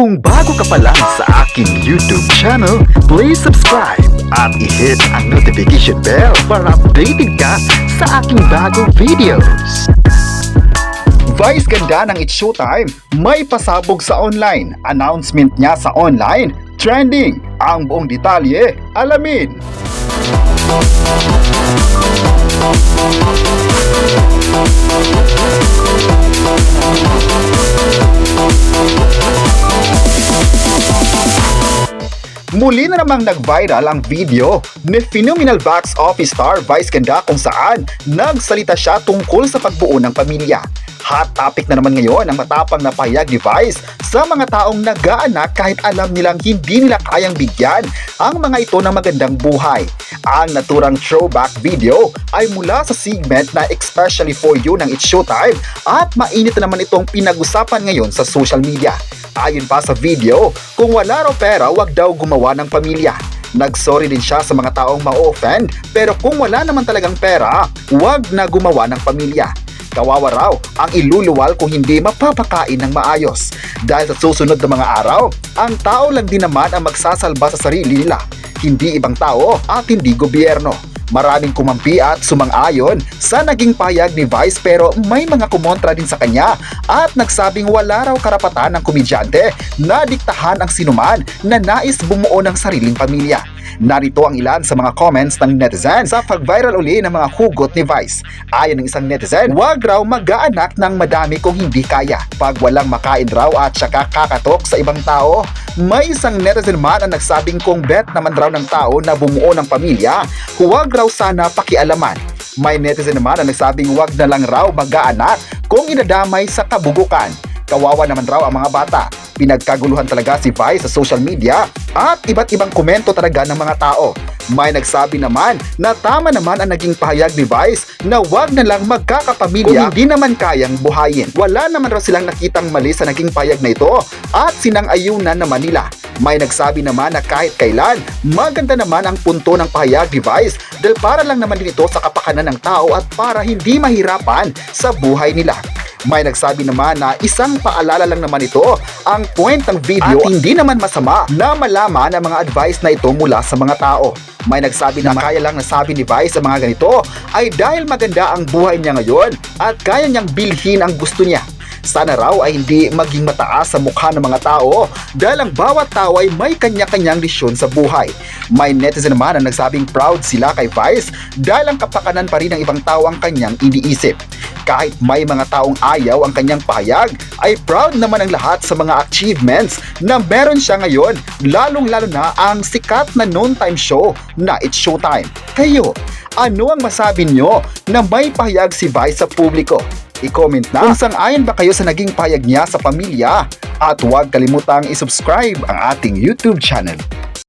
Kung bago ka pa lang sa aking YouTube channel, please subscribe at i-hit ang notification bell para updated ka sa aking bagong videos. Vice ganda ng It's Showtime, may pasabog sa online. Announcement niya sa online, trending. Ang buong detalye, alamin. Muli na namang nag-viral ang video ni phenomenal box office star Vice Ganda kung saan nagsalita siya tungkol sa pagbuo ng pamilya. Hot topic na naman ngayon ang matapang na pahayag ni Vice sa mga taong nag-aanak kahit alam nilang hindi nila kayang bigyan ang mga ito ng magandang buhay. Ang naturang throwback video ay mula sa segment na Especially For You ng It's Showtime at mainit na naman itong pinag-usapan ngayon sa social media. Ayon pa sa video, kung wala raw pera, wag daw gumawa ng pamilya. Nagsorry din siya sa mga taong ma-offend, pero kung wala naman talagang pera, wag na gumawa ng pamilya. Kawawa raw ang iluluwal kung hindi mapapakain ng maayos. Dahil sa susunod na mga araw, ang tao lang din naman ang magsasalba sa sarili nila, hindi ibang tao at hindi gobyerno. Maraming kumampi at sumang-ayon sa naging pahayag ni Vice pero may mga kumontra din sa kanya at nagsabing wala raw karapatan ng komedyante na diktahan ang sinuman na nais bumuo ng sariling pamilya. Narito ang ilan sa mga comments ng netizen sa pag-viral uli ng mga hugot ni Vice. Ayon ng isang netizen, wag raw mag-aanak ng madami kung hindi kaya. Pag walang makain raw at saka kakatok sa ibang tao. May isang netizen man ang nagsabing kung bet naman raw ng tao na bumuo ng pamilya, huwag raw sana pakialaman. May netizen naman ang nagsabing wag na lang raw mag-aanak kung inadamay sa kabugukan. Kawawa naman raw ang mga bata. Pinagkaguluhan talaga si Vice sa social media at iba't ibang komento talaga ng mga tao. May nagsabi naman na tama naman ang naging pahayag ni Vice na wag na lang magkakapamilya kung hindi naman kayang buhayin. Wala naman raw silang nakitang mali sa naging pahayag na ito at sinang-ayunan naman nila. May nagsabi naman na kahit kailan, maganda naman ang punto ng pahayag ni Vice dahil para lang naman din ito sa kapakanan ng tao at para hindi mahirapan sa buhay nila. May nagsabi naman na isang paalala lang naman ito ang point ng video at hindi naman masama na malaman ang mga advice na ito mula sa mga tao. May nagsabi na kaya lang nasabi ni Vice sa mga ganito ay dahil maganda ang buhay niya ngayon at kaya niyang bilhin ang gusto niya. Sana raw ay hindi maging mataas sa mukha ng mga tao dahil ang bawat tao ay may kanya-kanyang desisyon sa buhay. May netizen naman ang nagsabing proud sila kay Vice dahil ang kapakanan pa rin ng ibang tao ang kanyang iniisip. Kahit may mga taong ayaw ang kanyang pahayag, ay proud naman ang lahat sa mga achievements na meron siya ngayon, lalong-lalo na ang sikat na noontime show na It's Showtime. Kayo, ano ang masabi nyo na may pahayag si Vice sa publiko? I-comment na kung sang-ayon ba kayo sa naging pahayag niya sa pamilya at huwag kalimutang i-subscribe ang ating YouTube channel.